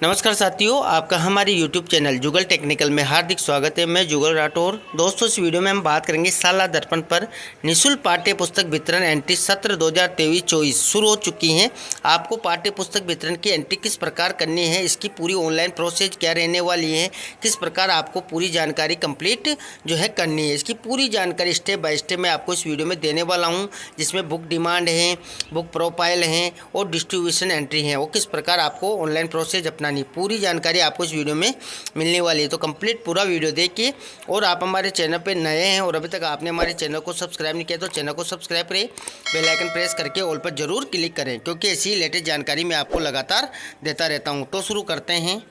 नमस्कार साथियों, आपका हमारे YouTube चैनल जुगल टेक्निकल में हार्दिक स्वागत है। मैं जुगल राठौर। दोस्तों, इस वीडियो में हम बात करेंगे शाला दर्पण पर निःशुल्क पाठ्य पुस्तक वितरण एंट्री सत्र 2023-24 शुरू हो चुकी हैं। आपको पाठ्य पुस्तक वितरण की एंट्री किस प्रकार करनी है, इसकी पूरी ऑनलाइन प्रोसेस क्या रहने वाली है, किस प्रकार आपको पूरी जानकारी कंप्लीट जो है करनी है, इसकी पूरी जानकारी स्टेप बाय स्टेप मैं आपको इस वीडियो में देने वाला हूँ। जिसमें बुक डिमांड है, बुक प्रोफाइल हैं और डिस्ट्रीब्यूशन एंट्री है, वो किस प्रकार आपको ऑनलाइन प्रोसेस अपना पूरी जानकारी आपको इस वीडियो में मिलने वाली है। तो कंप्लीट पूरा वीडियो देखिए। और आप हमारे चैनल पे नए हैं और अभी तक आपने हमारे चैनल को सब्सक्राइब नहीं किया तो चैनल को सब्सक्राइब करें, बेल आइकन प्रेस करके ऑल पर जरूर क्लिक करें, क्योंकि ऐसी लेटेस्ट जानकारी मैं आपको लगातार देता रहता हूं। तो शुरू करते हैं।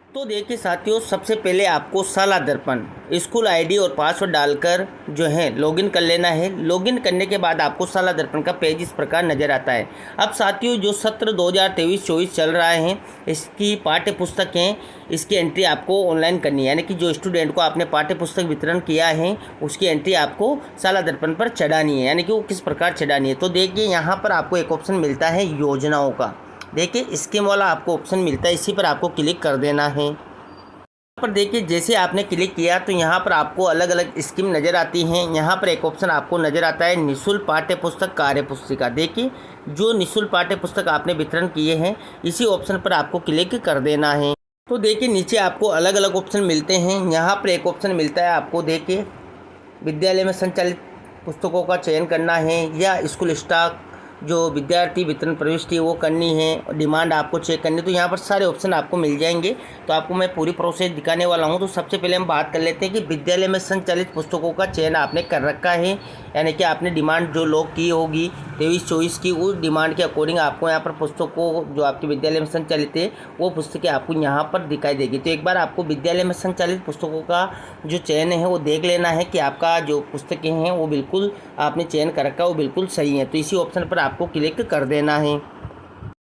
तो देखिए साथियों, सबसे पहले आपको शाला दर्पण स्कूल आईडी और पासवर्ड डालकर जो है लॉगिन कर लेना है। लॉगिन करने के बाद आपको शाला दर्पण का पेज इस प्रकार नज़र आता है। अब साथियों, जो सत्र 2023-24 चल रहा है, इसकी पाठ्य पुस्तकें, इसकी एंट्री आपको ऑनलाइन करनी है। यानी कि जो स्टूडेंट को आपने पाठ्य पुस्तक वितरण किया है उसकी एंट्री आपको शाला दर्पण पर चढ़ानी है। यानी कि वो किस प्रकार चढ़ानी है, तो देखिए यहाँ पर आपको एक ऑप्शन मिलता है योजनाओं का। देखिए स्कीम वाला आपको ऑप्शन मिलता है, इसी पर आपको क्लिक कर देना है। यहाँ पर देखिए जैसे आपने क्लिक किया तो यहाँ पर आपको अलग अलग स्कीम नज़र आती हैं। यहाँ पर एक ऑप्शन आपको नज़र आता है निःशुल्क पाठ्य पुस्तक कार्य पुस्तिका। देखिए जो निःशुल्क पाठ्य पुस्तक आपने वितरण किए हैं इसी ऑप्शन पर आपको क्लिक कर देना है। तो देखिए नीचे आपको अलग अलग ऑप्शन मिलते हैं। यहाँ पर एक ऑप्शन मिलता है आपको, देखिए विद्यालय में संचालित पुस्तकों का चयन करना है या स्कूल स्टॉक जो विद्यार्थी वितरण प्रविष्टि वो करनी है, डिमांड आपको चेक करनी है। तो यहाँ पर सारे ऑप्शन आपको मिल जाएंगे। तो आपको मैं पूरी प्रोसेस दिखाने वाला हूँ। तो सबसे पहले हम बात कर लेते हैं कि विद्यालय में संचालित पुस्तकों का चयन आपने कर रखा है, यानी कि आपने डिमांड जो लॉक की होगी 23-24 की, उस डिमांड के अकॉर्डिंग आपको यहाँ पर पुस्तकों जो आपके विद्यालय में संचालित है वो पुस्तकें आपको यहाँ पर दिखाई देगी। तो एक बार आपको विद्यालय में संचालित पुस्तकों का जो चयन है वो देख लेना है कि आपका जो पुस्तकें हैं वो बिल्कुल आपने चयन कर रखा है, वो बिल्कुल सही है। तो इसी ऑप्शन पर आपको क्लिक कर देना है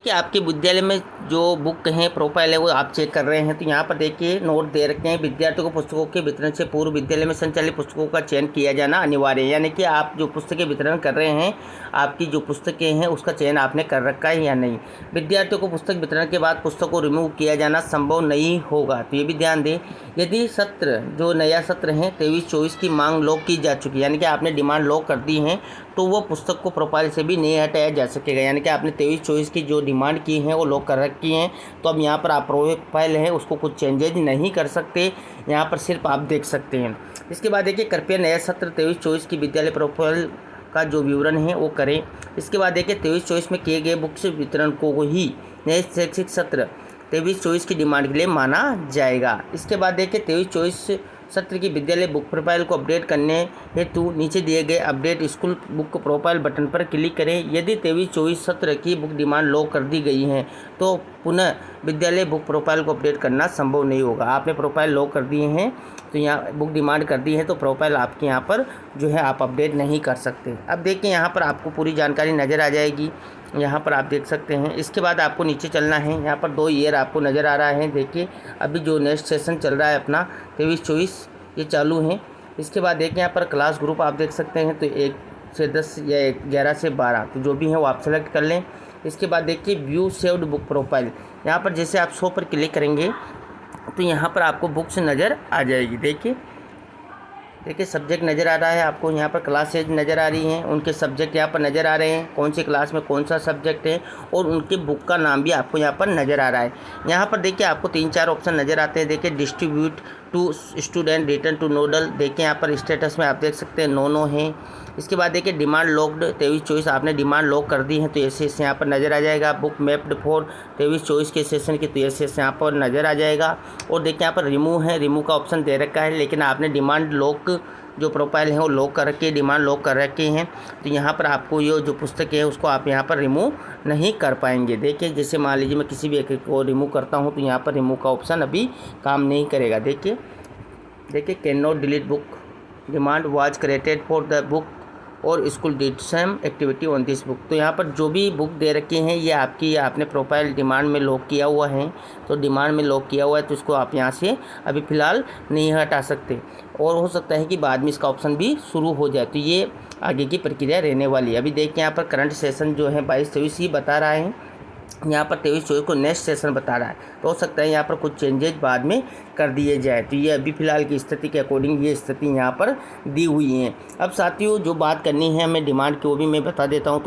कि आपके विद्यालय में जो बुक हैं प्रोफाइल है वो आप चेक कर रहे हैं। तो यहाँ पर देखिए नोट दे रखे हैं, विद्यार्थियों को पुस्तकों के वितरण से पूर्व विद्यालय में संचालित पुस्तकों का चयन किया जाना अनिवार्य है। यानी कि आप जो पुस्तकें वितरण कर रहे हैं, आपकी जो पुस्तकें हैं उसका चयन आपने कर रखा है या नहीं। विद्यार्थियों को पुस्तक वितरण के बाद पुस्तक को रिमूव किया जाना संभव नहीं होगा। तो ये भी ध्यान दें, यदि सत्र जो नया सत्र है 23-24 की मांग लॉक की जा चुकी है, यानी कि आपने डिमांड लॉक कर दी है, तो वो पुस्तक को प्रोफाइल से भी नहीं हटाया जा सकेगा। यानी कि आपने 23-24 की जो डिमांड की है वो लॉक कर रखी हैं। तो अब यहाँ पर आप प्रोफाइल है उसको कुछ चेंजेज नहीं कर सकते, यहाँ पर सिर्फ आप देख सकते हैं। इसके बाद देखिए कृपया नया सत्र 23-24 की विद्यालय प्रोफाइल का जो विवरण है वो करें। इसके बाद देखिए 23-24 में किए गए बुक्स वितरण को ही नए शैक्षिक सत्र 23-24 की डिमांड के लिए माना जाएगा। इसके बाद देखिए 23-24 सत्र की विद्यालय बुक प्रोफाइल को अपडेट करने हेतु नीचे दिए गए update school book profile button पर क्लिक करें। यदि 23-24 सत्र की बुक डिमांड लॉक कर दी गई है तो पुनः विद्यालय बुक प्रोफाइल को अपडेट करना संभव नहीं होगा। आपने प्रोफाइल लॉक कर दिए हैं तो यहाँ बुक डिमांड कर दी है तो प्रोफाइल आपके यहाँ पर जो है आप अपडेट नहीं कर सकते। अब देखिए यहाँ पर आपको पूरी जानकारी नज़र आ जाएगी, यहाँ पर आप देख सकते हैं। इसके बाद आपको नीचे चलना है, यहाँ पर 2 ईयर आपको नज़र आ रहा है। देखिए अभी जो नेक्स्ट सेशन चल रहा है अपना 23-24 ये चालू है। इसके बाद देखिए यहाँ पर क्लास ग्रुप आप देख सकते हैं, तो 1 से 10 या 11 से 12 तो जो भी है वो आप सेलेक्ट कर लें। इसके बाद देखिए व्यू सेव्ड बुक प्रोफाइल, यहाँ पर जैसे आप 100 पर क्लिक करेंगे तो यहाँ पर आपको बुक्स नज़र आ जाएगी। देखिए सब्जेक्ट नज़र आ रहा है आपको, यहाँ पर क्लासेज नज़र आ रही हैं, उनके सब्जेक्ट यहाँ पर नज़र आ रहे हैं, कौन सी क्लास में कौन सा सब्जेक्ट है, और उनके बुक का नाम भी आपको यहाँ पर नज़र आ रहा है। यहाँ पर देखिए आपको 3-4 ऑप्शन नज़र आते हैं। देखिए distribute to student, return to nodal, देखिए यहाँ पर स्टेटस में आप देख सकते हैं नो है। इसके बाद देखिए डिमांड लॉक्ड 23-24 आपने डिमांड लॉक कर दी है तो ऐसे यहाँ पर नज़र आ जाएगा। बुक मैप्ड फॉर 23-24 के सेशन की तो ऐसे यहाँ पर नज़र आ जाएगा। और देखिए यहाँ पर रिमूव है, रिमूव का ऑप्शन दे रखा है, लेकिन आपने डिमांड लॉक जो प्रोफाइल है वो लॉक करके डिमांड लॉक कर रखे हैं तो यहाँ पर आपको ये जो पुस्तक है उसको आप यहाँ पर रिमूव नहीं कर पाएंगे। देखिए जैसे मान लीजिए मैं किसी भी एक को रिमूव करता हूँ तो यहाँ पर रिमूव का ऑप्शन अभी काम नहीं करेगा। देखिए can not delete book, demand was created for the book और school did some activity on this book. तो यहाँ पर जो भी बुक दे रखी हैं ये आपकी आपने प्रोफाइल डिमांड में लॉक किया हुआ है, तो डिमांड में लॉक किया हुआ है तो इसको आप यहाँ से अभी फ़िलहाल नहीं हटा सकते, और हो सकता है कि बाद में इसका ऑप्शन भी शुरू हो जाए। तो ये आगे की प्रक्रिया रहने वाली है। अभी देखिए यहाँ पर करंट सेशन जो है 22-23 ही बता रहा है। यहाँ पर 23-24 को नेक्स्ट सेशन बता रहा है, तो हो सकता है यहाँ पर कुछ चेंजेज बाद में कर दिए जाए। तो ये अभी फ़िलहाल की स्थिति के अकॉर्डिंग ये स्थिति यहाँ पर दी हुई है। अब साथियों जो बात करनी है हमें डिमांड की वो भी मैं बता देता हूँ।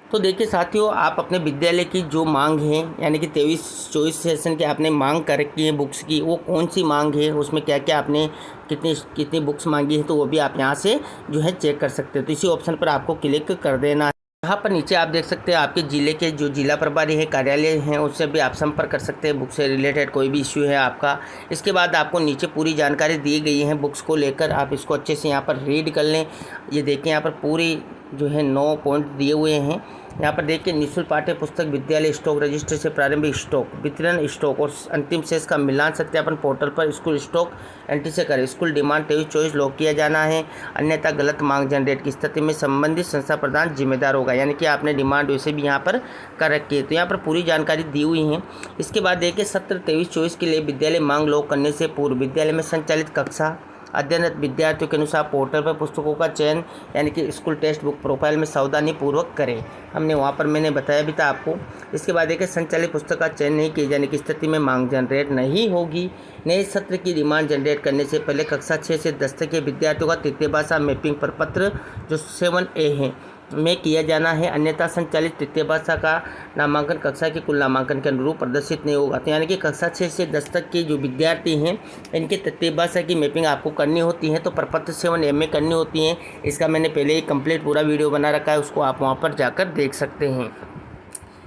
तो देखिए साथियों, आप अपने विद्यालय की जो मांग है यानी कि 23-24 सेशन की आपने मांग कर रखी है बुक्स की, वो कौन सी मांग है, उसमें क्या क्या आपने कितनी बुक्स मांगी है, तो वो भी आप यहाँ से जो है चेक कर सकते हैं। तो इसी ऑप्शन पर आपको क्लिक कर देना है। यहाँ पर नीचे आप देख सकते हैं आपके ज़िले के जो जिला प्रभारी है, कार्यालय हैं, उससे भी आप संपर्क कर सकते हैं बुक से रिलेटेड कोई भी इश्यू है आपका। इसके बाद आपको नीचे पूरी जानकारी दी गई है बुक्स को लेकर, आप इसको अच्छे से यहाँ पर रीड कर लें। ये देखें यहाँ पर पूरी जो है 9 पॉइंट दिए हुए हैं। यहाँ पर देखिए निःशुल्क पाठ्य पुस्तक विद्यालय स्टॉक रजिस्टर से प्रारंभिक स्टॉक, वितरण स्टॉक और अंतिम शेष का मिलान सत्यापन पोर्टल पर स्कूल स्टॉक एंट्री से करें। स्कूल डिमांड 23-24 लॉक किया जाना है, अन्यथा गलत मांग जनरेट की स्थिति में संबंधित संस्था प्रधान जिम्मेदार होगा। यानी कि आपने डिमांड वैसे भी यहाँ पर कर रखी है, तो यहाँ पर पूरी जानकारी दी हुई है। इसके बाद देखिए सत्र 23-24 के लिए विद्यालय मांग लॉक करने से पूर्व विद्यालय में संचालित कक्षा अध्ययनरत विद्यार्थियों के अनुसार पोर्टल पर पुस्तकों का चयन यानी कि स्कूल टेक्स्ट बुक प्रोफाइल में सावधानी पूर्वक करें। हमने वहाँ पर मैंने बताया भी था आपको। इसके बाद देखिए संचालित पुस्तक का चयन नहीं किए जाने की स्थिति में मांग जनरेट नहीं होगी। नए सत्र की डिमांड जनरेट करने से पहले कक्षा 6 से 10 तक के विद्यार्थियों का तृतीय भाषा मैपिंग प्रपत्र जो 7A है में किया जाना है, अन्यथा संचालित तृतीय भाषा का नामांकन कक्षा के कुल नामांकन के अनुरूप प्रदर्शित नहीं होगा। तो यानी कि कक्षा 6 से 10 तक के जो विद्यार्थी हैं इनके तृतीय भाषा की मैपिंग आपको करनी होती है, तो प्रपत्र 7A में करनी होती है। इसका मैंने पहले ही कंप्लीट पूरा वीडियो बना रखा है, उसको आप वहाँ पर जाकर देख सकते हैं।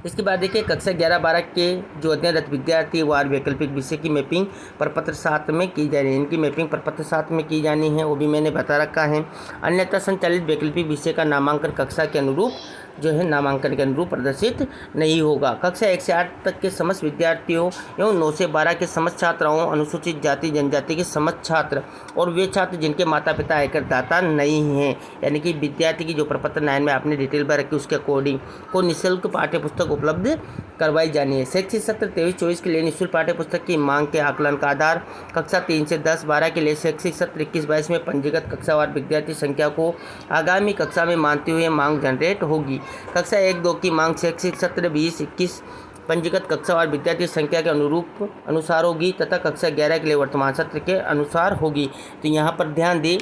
इसके बाद देखिए कक्षा 11-12 के जो अध्ययनरत विद्यार्थी वार वैकल्पिक विषय की मैपिंग प्रपत्र 7 में की जा रही है, इनकी मैपिंग प्रपत्र 7 में की जानी है, वो भी मैंने बता रखा है। अन्यथा संचालित वैकल्पिक विषय का नामांकन कक्षा के अनुरूप जो है नामांकन के अनुरूप प्रदर्शित नहीं होगा। कक्षा 1 से 8 तक के समस्त विद्यार्थियों एवं 9 से 12 के समस्त छात्राओं, अनुसूचित जाति जनजाति के समस्त छात्र और वे छात्र जिनके माता पिता आयकर दाता नहीं हैं, यानी कि विद्यार्थी की जो प्रपत्र 9 में आपने डिटेल भर रखी उसके अकॉर्डिंग को निःशुल्क पाठ्य पुस्तक उपलब्ध करवाई जानी है। शैक्षिक सत्र 23-24 के लिए निःशुल्क पाठ्य पुस्तक की मांग के आकलन का आधार कक्षा 3 से 10-12 के लिए शैक्षिक सत्र 21-22 में पंजीकृत कक्षावार विद्यार्थी संख्या को आगामी कक्षा में मानते हुए मांग जनरेट होगी। कक्षा 1-2 की मांग शैक्षिक सत्र 20-21 पंजीकृत कक्षावार विद्यार्थी संख्या के अनुसार होगी तथा कक्षा 11 के लिए वर्तमान सत्र के अनुसार होगी। तो यहाँ पर ध्यान दें,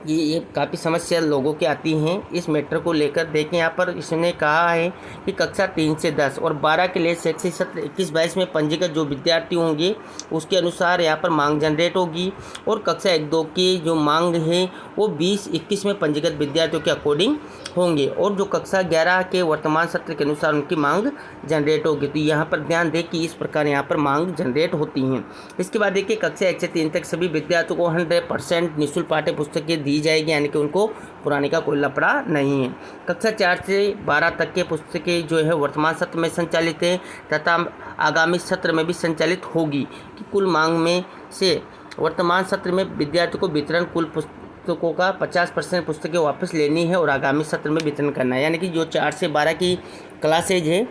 ये काफ़ी समस्या लोगों की आती हैं इस मैटर को लेकर। देखें यहाँ पर इसने कहा है कि कक्षा 3 से 10 और 12 के लिए शैक्षिक सत्र 21-22 में पंजीकृत जो विद्यार्थी होंगे उसके अनुसार यहाँ पर मांग जनरेट होगी, और कक्षा 1-2 की जो मांग है वो 20-21 में पंजीकृत विद्यार्थियों के अकॉर्डिंग होंगे, और जो कक्षा 11 के वर्तमान सत्र के अनुसार उनकी मांग जनरेट होगी। तो यहाँ पर ध्यान दें कि इस प्रकार यहाँ पर मांग जनरेट होती हैं। इसके बाद देखिए कक्षा 1 से 3 तक सभी विद्यार्थियों को 100% निःशुल्क पाठ्य पुस्तकें दी जाएगी, यानी कि उनको पुराने का कोई लफड़ा नहीं है। कक्षा 4 से 12 तक के पुस्तकें जो है वर्तमान सत्र में संचालित है तथा आगामी सत्र में भी संचालित होगी कि कुल मांग में से वर्तमान सत्र में विद्यार्थियों को वितरण कुल पुस्तकों का 50% पुस्तकें वापस लेनी है और आगामी सत्र में वितरण करना है। यानी कि जो 4 से 12 की क्लासेज है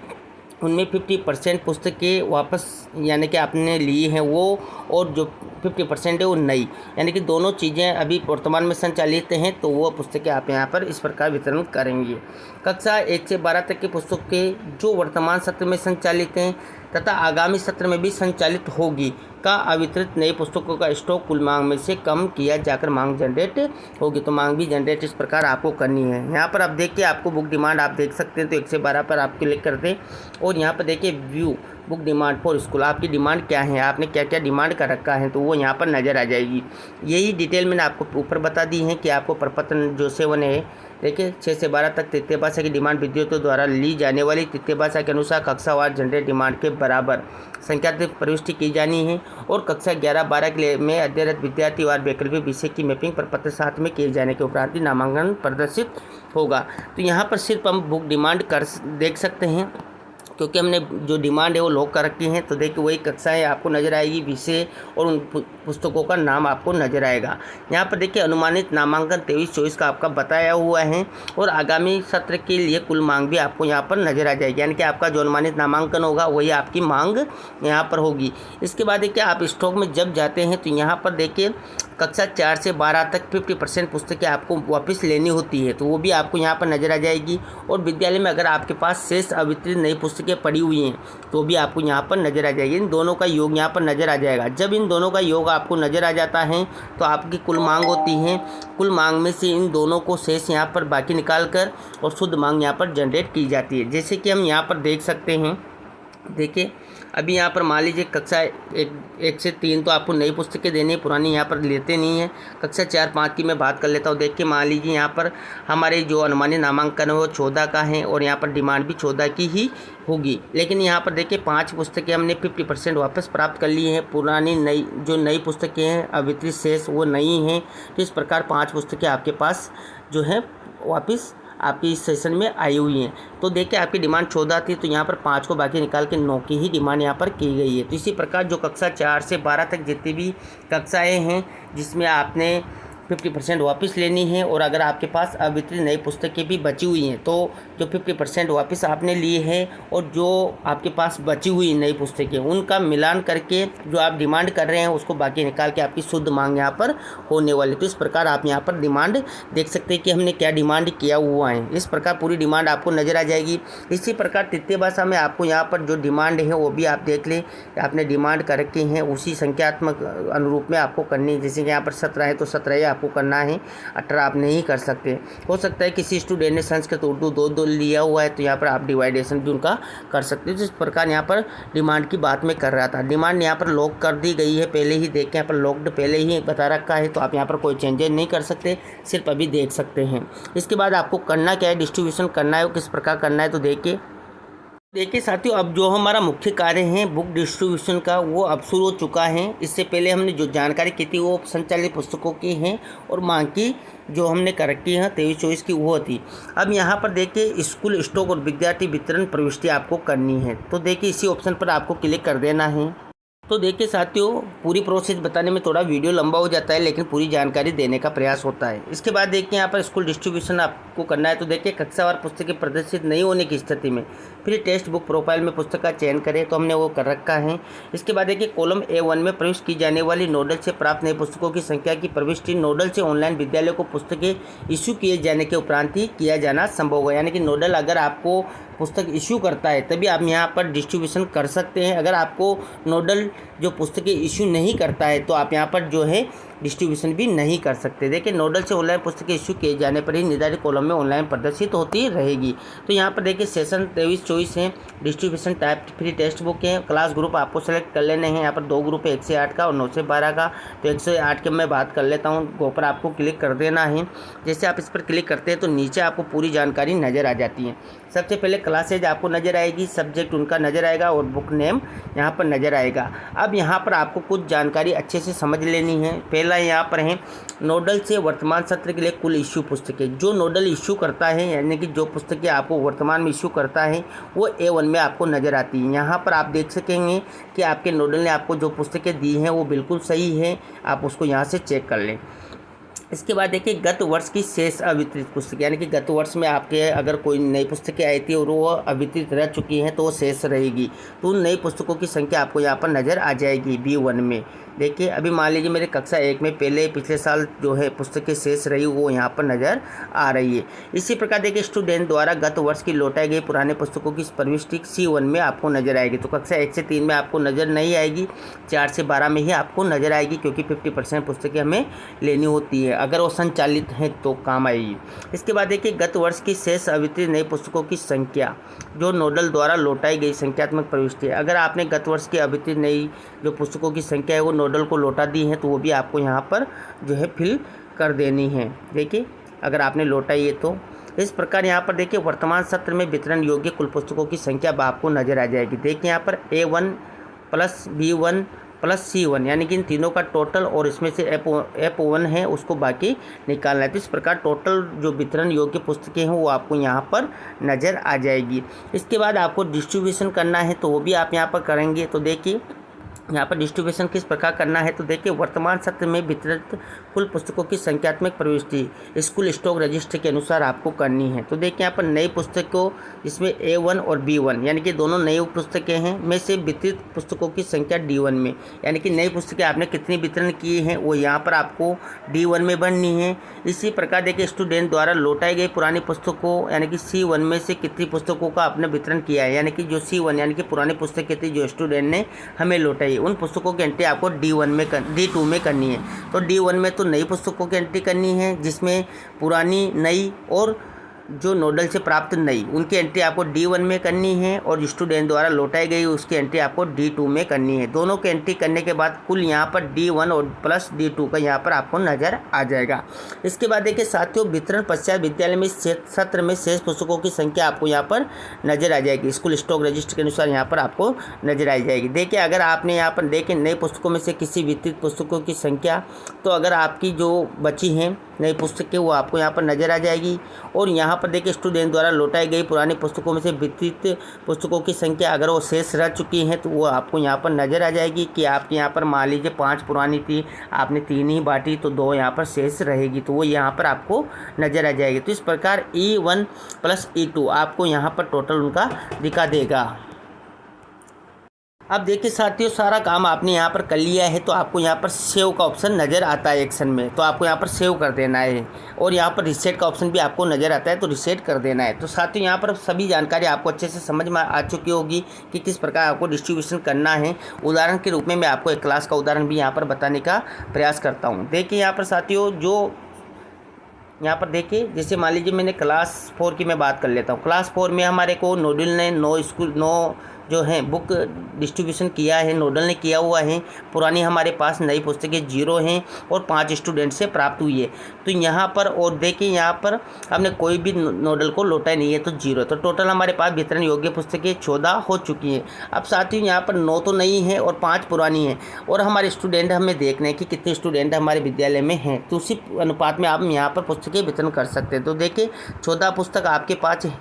उनमें 50% पुस्तकें वापस यानी कि आपने ली हैं वो, और जो 50% है वो नई, यानी कि दोनों चीज़ें अभी वर्तमान में संचालित हैं, तो वो पुस्तकें आप यहाँ पर इस प्रकार वितरण करेंगे। कक्षा 1 से 12 तक की पुस्तकें जो वर्तमान सत्र में संचालित हैं तथा आगामी सत्र में भी संचालित होगी का अवितरित नई पुस्तकों का स्टॉक कुल मांग में से कम किया जाकर मांग जनरेट होगी। तो मांग भी जनरेट इस प्रकार आपको करनी है। यहाँ पर आप देखिए आपको बुक डिमांड आप देख सकते हैं, तो 1 से 12 पर आप क्लिक कर दें और यहाँ पर देखिए view book demand for school, आपकी डिमांड क्या है, आपने क्या क्या डिमांड कर रखा है, तो वो यहाँ पर नज़र आ जाएगी। यही डिटेल मैंने आपको ऊपर बता दी है कि आपको प्रपत्र जो 7 है देखिए 6 से 12 तक तृतीय भाषा की डिमांड विद्यार्थियों द्वारा ली जाने वाली तृतीय भाषा के अनुसार कक्षावार जनरेट डिमांड के बराबर संख्या प्रविष्टि की जानी है, और कक्षा 11-12 के लिए में अध्ययनरत विद्यार्थी वार वैकल्पिक विषय की मैपिंग प्रपत्र 7 में किए जाने के उपरांत ही नामांकन प्रदर्शित होगा। तो यहाँ पर सिर्फ हम बुक डिमांड कर देख सकते हैं क्योंकि हमने जो डिमांड है वो लॉक कर रखी है। तो देखिए वही कक्षाएं आपको नज़र आएगी, विषय और उन पुस्तकों का नाम आपको नज़र आएगा। यहाँ पर देखिए अनुमानित नामांकन 23-24 का आपका बताया हुआ है और आगामी सत्र के लिए कुल मांग भी आपको यहाँ पर नज़र आ जाएगी, यानी कि आपका जो अनुमानित नामांकन होगा वही आपकी मांग यहाँ पर होगी। इसके बाद देखिए आप स्टॉक में जब जाते हैं तो यहाँ पर देखिए कक्षा 4 से 12 तक 50% पुस्तकें आपको वापस लेनी होती है, तो वो भी आपको यहाँ पर नज़र आ जाएगी। और विद्यालय में अगर आपके पास शेष अवितरित नई पुस्तकें पड़ी हुई हैं तो भी आपको यहाँ पर नज़र आ जाएगी। इन दोनों का योग यहाँ पर नज़र आ जाएगा। जब इन दोनों का योग आपको नज़र आ जाता है तो आपकी कुल मांग होती है। कुल मांग में से इन दोनों को शेष यहाँ पर बाकी निकाल कर और शुद्ध मांग यहाँ पर जनरेट की जाती है। जैसे कि हम यहाँ पर देख सकते हैं, देखिए अभी यहाँ पर मान लीजिए कक्षा 1 से 3 तो आपको नई पुस्तकें देनी है, पुरानी यहाँ पर लेते नहीं है। कक्षा 4-5 की मैं बात कर लेता हूँ। देखिए मान लीजिए यहाँ पर हमारे जो अनुमानित नामांकन है वो 14 का है और यहाँ पर डिमांड भी 14 की ही होगी। लेकिन यहाँ पर देखिए 5 पुस्तकें हमने 50% वापस प्राप्त कर ली हैं। पुरानी नई पुस्तकें हैं अवितरित शेष वो नहीं हैं। तो इस प्रकार 5 पुस्तकें आपके पास जो है वापस आपकी इस सेशन में आई हुई हैं। तो देखिए आपकी डिमांड 14 थी, तो यहाँ पर 5 को बाकी निकाल के 9 की ही डिमांड यहाँ पर की गई है। तो इसी प्रकार जो कक्षा 4 से 12 तक जितनी भी कक्षाएं हैं जिसमें आपने 50% वापस लेनी है और अगर आपके पास अवितरित नई पुस्तकें भी बची हुई हैं तो जो 50% वापस आपने लिए हैं और जो आपके पास बची हुई नई पुस्तकें उनका मिलान करके जो आप डिमांड कर रहे हैं उसको बाकी निकाल के आपकी शुद्ध मांग यहाँ पर होने वाली। तो इस प्रकार आप यहाँ पर डिमांड देख सकते हैं कि हमने क्या डिमांड किया हुआ है। इस प्रकार पूरी डिमांड आपको नज़र आ जाएगी। इसी प्रकार तृतीय भाषा में आपको यहाँ पर जो डिमांड है वो भी आप देख लें, आपने डिमांड कर रखी है उसी संख्यात्मक अनुरूप में आपको करनी है। जैसे कि यहाँ पर 17 है तो 17 आपको करना है, 18 आप नहीं कर सकते। हो सकता है किसी स्टूडेंट ने संस्कृत उर्दू दो लिया हुआ है तो यहाँ पर आप डिवाइडेशन भी उनका कर सकते हो। जिस प्रकार यहाँ पर डिमांड की बात मैं कर रहा था, डिमांड यहाँ पर लॉक कर दी गई है। पहले ही देखें यहाँ पर लॉक्ड पहले ही बता रखा है, तो आप यहाँ पर कोई चेंजेस नहीं कर सकते, सिर्फ अभी देख सकते हैं। इसके बाद आपको करना क्या है, डिस्ट्रीब्यूशन करना है, वो किस प्रकार करना है। तो देखिए साथियों, अब जो हमारा मुख्य कार्य है बुक डिस्ट्रीब्यूशन का वो अब शुरू हो चुका है। इससे पहले हमने जो जानकारी की थी वो संचालित पुस्तकों की हैं और मांग की जो हमने कर रखी है 23-24 की वो थी। अब यहाँ पर देखिए स्कूल स्टॉक और विद्यार्थी वितरण प्रविष्टि आपको करनी है। तो देखिए इसी ऑप्शन पर आपको क्लिक कर देना है। तो देखिए साथियों, पूरी प्रोसेस बताने में थोड़ा वीडियो लंबा हो जाता है लेकिन पूरी जानकारी देने का प्रयास होता है। इसके बाद देखिए यहाँ पर स्कूल डिस्ट्रीब्यूशन आपको करना है। तो देखिए कक्षावार पुस्तकें प्रदर्शित नहीं होने की स्थिति में फिर टेक्स्ट बुक प्रोफाइल में पुस्तक का चयन करें, तो हमने वो कर रखा है। इसके बाद देखिए कॉलम A1 में प्रविष्ट की जाने वाली नोडल से प्राप्त नई पुस्तकों की संख्या की प्रविष्टि नोडल से ऑनलाइन विद्यालय को पुस्तकें इशू किए जाने के उपरांत ही किया जाना संभव होगा। यानी कि नोडल अगर आपको पुस्तक इशू करता है तभी आप यहाँ पर डिस्ट्रीब्यूशन कर सकते हैं। अगर आपको नोडल जो पुस्तकें इशू नहीं करता है तो आप यहाँ पर जो है डिस्ट्रीब्यूशन भी नहीं कर सकते। देखिए नोडल से ऑनलाइन पुस्तकें इशू किए जाने पर ही निर्धारित कॉलम में ऑनलाइन प्रदर्शित होती रहेगी। तो यहाँ पर देखिए सेशन 23-24 है, distribution type free text book है, क्लास ग्रुप आपको सेलेक्ट कर लेने हैं। यहाँ पर 2 ग्रुप है, 1 से 8 का और 9 से 12 का। तो 1 से 8 के मैं बात कर लेता हूँ, गो पर आपको क्लिक कर देना है। जैसे आप इस पर क्लिक करते हैं तो नीचे आपको पूरी जानकारी नज़र आ जाती है। सबसे पहले क्लासेज आपको नज़र आएगी, सब्जेक्ट उनका नज़र आएगा और बुक नेम यहाँ पर नज़र आएगा। अब यहाँ पर आपको कुछ जानकारी अच्छे से समझ लेनी है। पहला यहाँ पर है नोडल से वर्तमान सत्र के लिए कुल इश्यू पुस्तकें। जो नोडल इश्यू करता है यानी कि जो पुस्तकें आपको वर्तमान में इश्यू करता है वो A1 में आपको नज़र आती है। यहाँ पर आप देख सकेंगे कि आपके नोडल ने आपको जो पुस्तकें दी हैं वो बिल्कुल सही है, आप उसको यहाँ से चेक कर लें। इसके बाद देखिए गत वर्ष की शेष अवितरित पुस्तकें, यानी कि गत वर्ष में आपके अगर कोई नई पुस्तकें आई थी और वो अवितरित रह चुकी हैं तो वो शेष रहेगी। तो उन नई पुस्तकों की संख्या आपको यहाँ पर नज़र आ जाएगी B1 में। देखिए अभी मान लीजिए मेरे कक्षा 1 में पहले पिछले साल जो है पुस्तकें शेष रही वो यहाँ पर नज़र आ रही है। इसी प्रकार देखिए स्टूडेंट द्वारा गत वर्ष की लौटाई गई पुराने पुस्तकों की प्रविष्टि C1 में आपको नज़र आएगी। तो कक्षा 1 से 3 में आपको नज़र नहीं आएगी, 4 से 12 में ही आपको नज़र आएगी, क्योंकि 50% पुस्तकें हमें लेनी होती है। अगर वो संचालित हैं तो काम आएगी। इसके बाद देखिए गत वर्ष की शेष अवितरित नई पुस्तकों की संख्या जो नोडल द्वारा लौटाई गई संख्यात्मक प्रविष्टि। अगर आपने गत वर्ष की अवितरित नई जो पुस्तकों की संख्या है वो नोडल को लौटा दी है तो वो भी आपको यहाँ पर जो है फिल कर देनी है। देखिए अगर आपने लौटाई है तो इस प्रकार यहाँ पर देखिए वर्तमान सत्र में वितरण योग्य कुल पुस्तकों की संख्या आपको नज़र आ जाएगी। देखिए यहाँ पर A1 + B1 प्लस C1, यानी कि इन तीनों का टोटल और इसमें से F1 है उसको बाकी निकालना है। तो इस प्रकार टोटल जो वितरण योग्य पुस्तकें हैं वो आपको यहाँ पर नज़र आ जाएगी। इसके बाद आपको डिस्ट्रीब्यूशन करना है तो वो भी आप यहाँ पर करेंगे। तो देखिए यहाँ पर डिस्ट्रीब्यूशन किस प्रकार करना है। तो देखिए वर्तमान सत्र में वितरित कुल पुस्तकों की संख्यात्मक प्रविष्टि स्कूल स्टॉक रजिस्टर के अनुसार आपको करनी है। तो देखिए यहाँ पर नई पुस्तकों जिसमें A1 और B1 यानी कि दोनों नई पुस्तकें हैं में से वितरित पुस्तकों की संख्या D1 में, यानी कि नई पुस्तकें आपने कितनी वितरण की हैं वो यहाँ पर आपको D1 में बननी है। इसी प्रकार देखिए स्टूडेंट द्वारा लौटाई गई पुरानी पुस्तकों यानी कि C1 में से कितनी पुस्तकों का आपने वितरण किया है, यानी कि जो C1 यानी कि पुरानी पुस्तकें थी जो स्टूडेंट ने हमें लौटाई उन पुस्तकों की एंट्री आपको D2 में करनी है। तो D1 में तो नई पुस्तकों की एंट्री करनी है जिसमें पुरानी, नई और जो नोडल से प्राप्त नई उनकी एंट्री आपको D1 में करनी है और स्टूडेंट द्वारा लौटाई गई उसकी एंट्री आपको D2 में करनी है। दोनों की एंट्री करने के बाद कुल यहाँ पर D1 और प्लस D2 का यहाँ पर आपको नज़र आ जाएगा। इसके बाद देखिए साथियों वितरण पश्चात विद्यालय में सत्र में शेष पुस्तकों की संख्या आपको यहाँ पर नज़र आ जाएगी। स्कूल स्टॉक रजिस्टर के अनुसार यहाँ पर आपको नज़र आ जाएगी। देखिए अगर आपने यहाँ पर देखें नई पुस्तकों में से किसी वितरित पुस्तकों की संख्या, तो अगर आपकी जो बची हैं नई पुस्तकें वो आपको यहाँ पर नज़र आ जाएगी। और यहाँ पर देखिए स्टूडेंट द्वारा लौटाई गई पुरानी पुस्तकों में से वितरित पुस्तकों की संख्या अगर वो शेष रह चुकी हैं तो वो आपको यहाँ पर नज़र आ जाएगी कि आपके यहाँ पर मान लीजिए 5 पुरानी थी, आपने 3 ही बांटी तो 2 यहाँ पर शेष रहेगी, तो वो यहाँ पर आपको नज़र आ जाएगी। तो इस प्रकार E1 प्लस E2 आपको यहाँ पर टोटल उनका दिखा देगा। अब देखिए साथियों सारा काम आपने यहाँ पर कर लिया है तो आपको यहाँ पर सेव का ऑप्शन नज़र आता है एक्शन में, तो आपको यहाँ पर सेव कर देना है। और यहाँ पर रिसेट का ऑप्शन भी आपको नज़र आता है तो रिसेट कर देना है। तो साथियों यहाँ पर सभी जानकारी आपको अच्छे से समझ में आ चुकी होगी कि किस प्रकार आपको डिस्ट्रीब्यूशन करना है। उदाहरण के रूप में मैं आपको एक क्लास का उदाहरण भी यहाँ पर बताने का प्रयास करता हूँ। देखिए यहाँ पर साथियों जो यहाँ पर देखिए जैसे मान लीजिए मैंने क्लास 4 की मैं बात कर लेता हूँ। क्लास 4 में हमारे को नोडल ने 9 जो है बुक डिस्ट्रीब्यूशन किया है, नोडल ने किया हुआ है। पुरानी हमारे पास नई पुस्तकें 0 हैं और 5 स्टूडेंट से प्राप्त हुई है। तो यहाँ पर और देखिए यहाँ पर हमने कोई भी नोडल को लौटाया नहीं है तो 0, तो टोटल हमारे पास वितरण योग्य पुस्तकें 14 हो चुकी हैं। अब साथियों यहाँ पर 9 तो नई हैं और 5 पुरानी हैं और हमारे स्टूडेंट हमें देखना है कि कितने स्टूडेंट हमारे विद्यालय में हैं, तो उसी अनुपात में आप यहाँ पर पुस्तकें वितरण कर सकते हैं। तो देखिए 14 पुस्तक आपके पास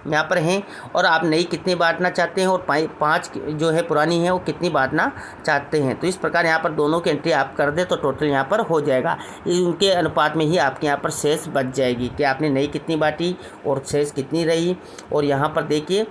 यहाँ पर हैं और आप नई कितनी बांटना चाहते हैं और 5 जो है पुरानी है वो कितनी बांटना चाहते हैं। तो इस प्रकार यहाँ पर दोनों की एंट्री आप कर दें तो टोटल यहाँ पर हो जाएगा। उनके अनुपात में ही आपके यहाँ पर शेष बच जाएगी कि आपने नई कितनी बांटी और शेष कितनी रही। और यहाँ पर देखिए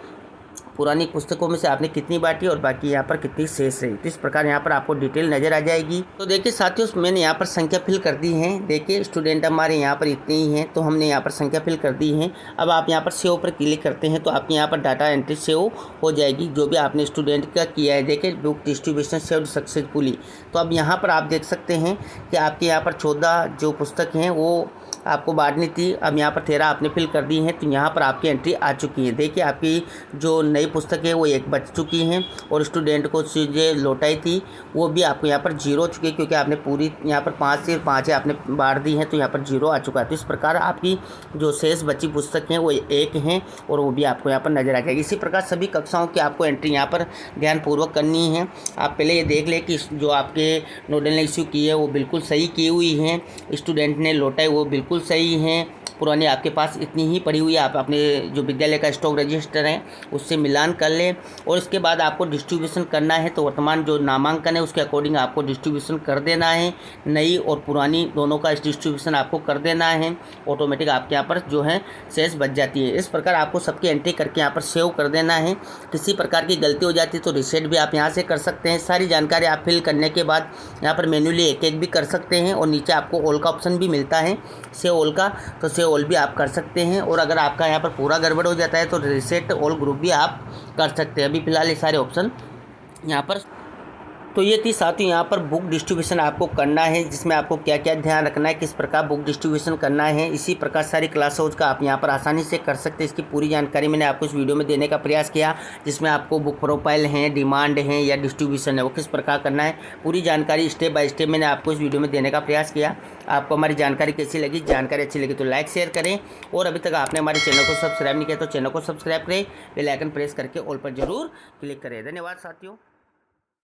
पुरानी पुस्तकों में से आपने कितनी बांटी और बाकी यहाँ पर कितनी शेष रही। तो इस प्रकार यहाँ पर आपको डिटेल नज़र आ जाएगी। तो देखिए साथियों मैंने यहाँ पर संख्या फिल कर दी है। देखिए स्टूडेंट हमारे यहाँ पर इतने ही हैं तो हमने यहाँ पर संख्या फिल कर दी है। अब आप यहाँ पर सेव पर क्लिक करते हैं तो आपके यहाँ पर डाटा एंट्री सेव हो जाएगी जो भी आपने स्टूडेंट का किया है। देखिए बुक डिस्ट्रीब्यूशन सेव्ड सक्सेसफुली। तो अब यहाँ पर आप देख सकते हैं कि आपके यहाँ पर 14 जो पुस्तक हैं वो आपको बांटनी थी। अब यहाँ पर 13 आपने फिल कर दी हैं तो यहाँ पर आपकी एंट्री आ चुकी है। देखिए आपकी जो नई पुस्तक है वो 1 बच चुकी हैं और स्टूडेंट को चीज़ें लौटाई थी वो भी आपको यहाँ पर 0 हो चुकी है क्योंकि आपने पूरी यहाँ पर 5 से 5 है आपने बांट दी हैं तो यहाँ पर 0 आ चुका है। तो इस प्रकार आपकी जो शेष बची पुस्तक हैं वो 1 हैं और वो भी आपको यहाँ पर नज़र आ जाएगी। इसी प्रकार सभी कक्षाओं की आपको एंट्री यहाँ पर ध्यानपूर्वक करनी है। आप पहले ये देख लें कि जो आपके नोडल ने इश्यू की है वो बिल्कुल सही की हुई हैं, स्टूडेंट ने लौटाई वो बिल्कुल सही हैं, पुरानी आपके पास इतनी ही पड़ी हुई है। आप अपने जो विद्यालय का स्टॉक रजिस्टर है उससे मिलान कर लें और इसके बाद आपको डिस्ट्रीब्यूशन करना है तो वर्तमान जो नामांकन है उसके अकॉर्डिंग आपको डिस्ट्रीब्यूशन कर देना है। नई और पुरानी दोनों का डिस्ट्रीब्यूशन आपको कर देना है। ऑटोमेटिक आपके यहाँ पर जो है शेष बच जाती है। इस प्रकार आपको सबकी एंट्री करके यहाँ पर सेव कर देना है। किसी प्रकार की गलती हो जाती है तो रिसेट भी आप यहाँ से कर सकते हैं। सारी जानकारी आप फिल करने के बाद यहाँ पर मैन्युअली एक भी कर सकते हैं और नीचे आपको ऑल का ऑप्शन भी मिलता है, सेव ऑल का, तो सेव ऑल भी आप कर सकते हैं। और अगर आपका यहाँ पर पूरा गड़बड़ हो जाता है तो रिसेट ऑल ग्रुप भी आप कर सकते हैं। अभी फिलहाल ये सारे ऑप्शन यहाँ पर। तो ये थी साथियों यहाँ पर बुक डिस्ट्रीब्यूशन आपको करना है जिसमें आपको क्या क्या ध्यान रखना है, किस प्रकार बुक डिस्ट्रीब्यूशन करना है। इसी प्रकार सारी क्लासेज का आप यहाँ पर आसानी से कर सकते हैं। इसकी पूरी जानकारी मैंने आपको इस वीडियो में देने का प्रयास किया जिसमें आपको बुक प्रोफाइल है, डिमांड है या डिस्ट्रीब्यूशन है वो किस प्रकार करना है, पूरी जानकारी स्टेप बाय स्टेप मैंने आपको इस वीडियो में देने का प्रयास किया। आपको हमारी जानकारी कैसी लगी, जानकारी अच्छी लगी तो लाइक शेयर करें और अभी तक आपने हमारे चैनल को सब्सक्राइब नहीं किया तो चैनल को सब्सक्राइब करें, बेल आइकन प्रेस करके ऑल पर जरूर क्लिक करें। धन्यवाद साथियों।